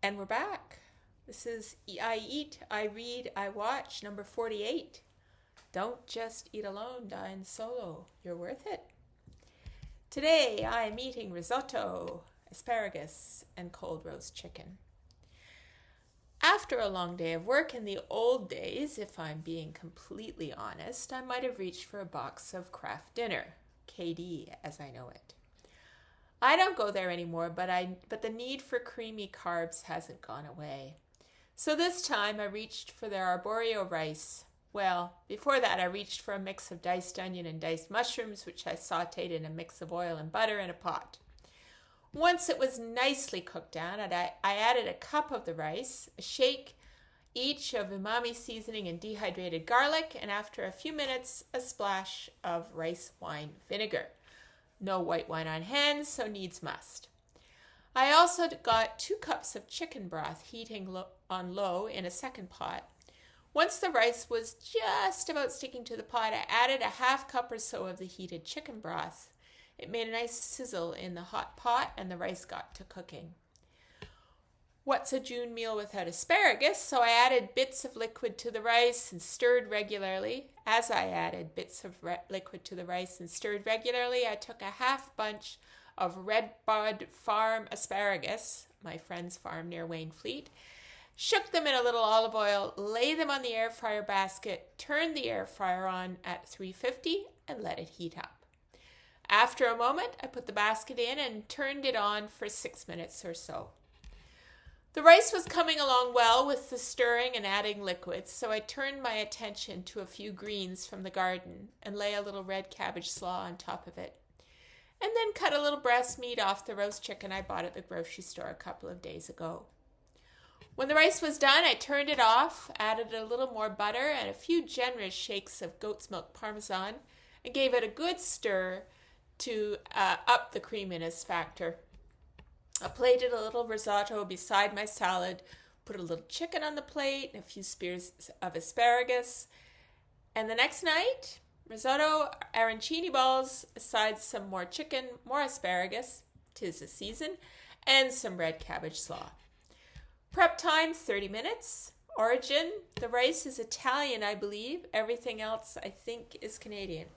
And we're back. This is I Eat, I Read, I Watch, number 48. Don't just eat alone, dine solo. You're worth it. Today I'm eating risotto, asparagus, and cold roast chicken. After a long day of work in the old days, if I'm being completely honest, I might have reached for a box of Kraft Dinner, KD as I know it. I don't go there anymore, but the need for creamy carbs hasn't gone away. So this time I reached for their arborio rice. Well, before that I reached for a mix of diced onion and diced mushrooms, which I sautéed in a mix of oil and butter in a pot. Once it was nicely cooked down, I added a cup of the rice, a shake each of umami seasoning and dehydrated garlic, and after a few minutes, a splash of rice wine vinegar. No white wine on hand, so needs must. I also got 2 cups of chicken broth heating on low in a second pot. Once the rice was just about sticking to the pot, I added a half cup or so of the heated chicken broth. It made a nice sizzle in the hot pot and the rice got to cooking. What's a June meal without asparagus? So I added bits of liquid to the rice and stirred regularly. As I added bits of liquid to the rice and stirred regularly, I took a half bunch of Red Bud Farm asparagus, my friend's farm near Wainfleet, shook them in a little olive oil, lay them on the air fryer basket, turned the air fryer on at 350 and let it heat up. After a moment, I put the basket in and turned it on for 6 minutes or so. The rice was coming along well with the stirring and adding liquids, so I turned my attention to a few greens from the garden and lay a little red cabbage slaw on top of it. And then cut a little breast meat off the roast chicken I bought at the grocery store a couple of days ago. When the rice was done, I turned it off, added a little more butter and a few generous shakes of goat's milk parmesan, and gave it a good stir to up the creaminess factor. I plated a little risotto beside my salad, put a little chicken on the plate and a few spears of asparagus. And the next night, risotto, arancini balls, aside some more chicken, more asparagus, 'tis the season, and some red cabbage slaw. Prep time, 30 minutes. Origin, the rice is Italian, I believe. Everything else, I think, is Canadian.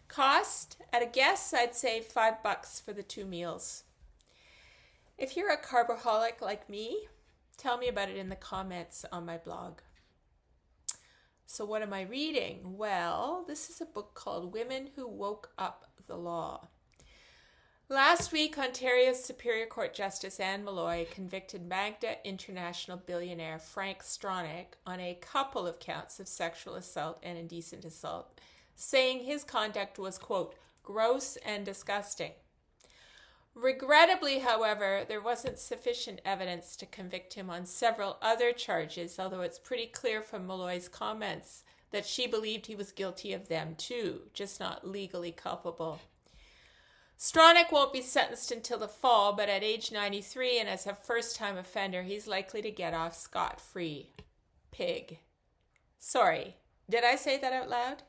Cost, at a guess, I'd say $5 for the 2 meals. If you're a carboholic like me, tell me about it in the comments on my blog. So what am I reading? Well, this is a book called Women Who Woke Up the Law. Last week, Ontario's Superior Court Justice Anne Malloy convicted Magda International billionaire Frank Stronach on a couple of counts of sexual assault and indecent assault, saying his conduct was, quote, gross and disgusting. Regrettably, however, there wasn't sufficient evidence to convict him on several other charges, although it's pretty clear from Malloy's comments that she believed he was guilty of them too, just not legally culpable. Stronach won't be sentenced until the fall, but at age 93 and as a first-time offender, he's likely to get off scot-free. Pig. Sorry, did I say that out loud?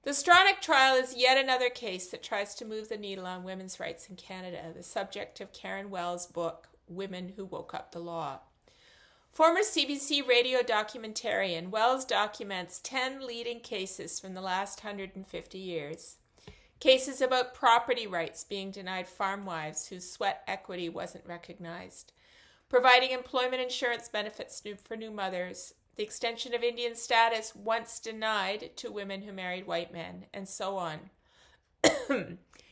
The Stronach trial is yet another case that tries to move the needle on women's rights in Canada, the subject of Karen Wells' book, Women Who Woke Up the Law. Former CBC radio documentarian, Wells documents 10 leading cases from the last 150 years. Cases about property rights being denied farm wives whose sweat equity wasn't recognized, providing employment insurance benefits for new mothers, the extension of Indian status once denied to women who married white men, and so on.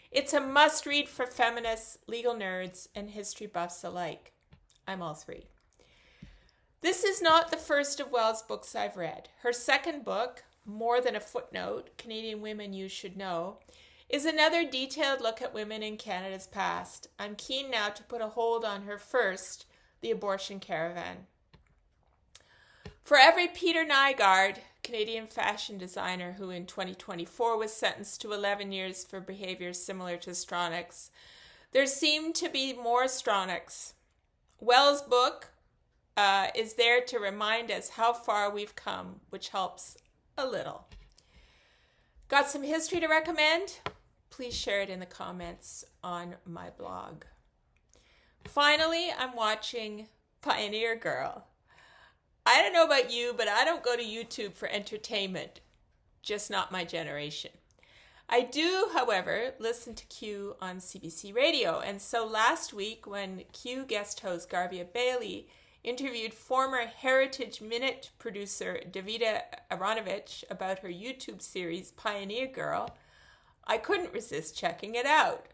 It's a must-read for feminists, legal nerds, and history buffs alike. I'm all 3. This is not the first of Wells' books I've read. Her second book, More Than a Footnote, Canadian Women You Should Know, is another detailed look at women in Canada's past. I'm keen now to put a hold on her first, The Abortion Caravan. For every Peter Nygaard, Canadian fashion designer who in 2024 was sentenced to 11 years for behavior similar to Stronach's, there seem to be more Stronachs. Wells' book is there to remind us how far we've come, which helps a little. Got some history to recommend? Please share it in the comments on my blog. Finally, I'm watching Pioneer Girl. I don't know about you, but I don't go to YouTube for entertainment. Just not my generation. I do, however, listen to Q on CBC Radio. And so last week when Q guest host Garvia Bailey interviewed former Heritage Minute producer Davida Aronovich about her YouTube series Pioneer Girl, I couldn't resist checking it out.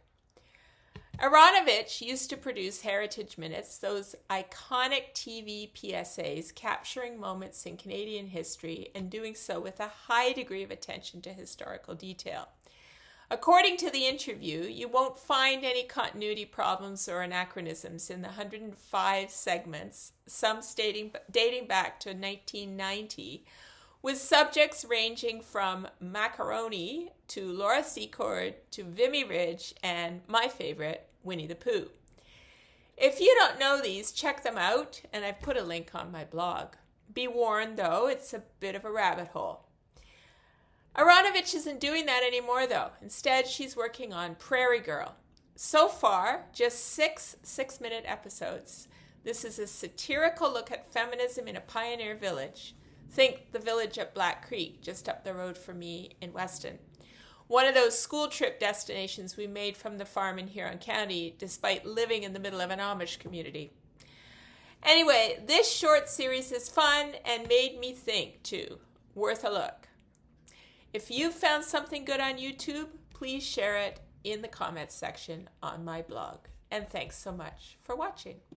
Aronovich used to produce Heritage Minutes, those iconic TV PSAs capturing moments in Canadian history and doing so with a high degree of attention to historical detail. According to the interview, you won't find any continuity problems or anachronisms in the 105 segments, some dating back to 1990, with subjects ranging from macaroni to Laura Secord to Vimy Ridge and, my favorite, Winnie the Pooh. If you don't know these, check them out, and I've put a link on my blog. Be warned, though, it's a bit of a rabbit hole. Aronovich isn't doing that anymore, though. Instead, she's working on Prairie Girl. So far, just 6 six-minute episodes. This is a satirical look at feminism in a pioneer village. Think the village at Black Creek, just up the road from me in Weston. One of those school trip destinations we made from the farm in Huron County, despite living in the middle of an Amish community. Anyway, this short series is fun and made me think, too. Worth a look. If you've found something good on YouTube, please share it in the comments section on my blog. And thanks so much for watching.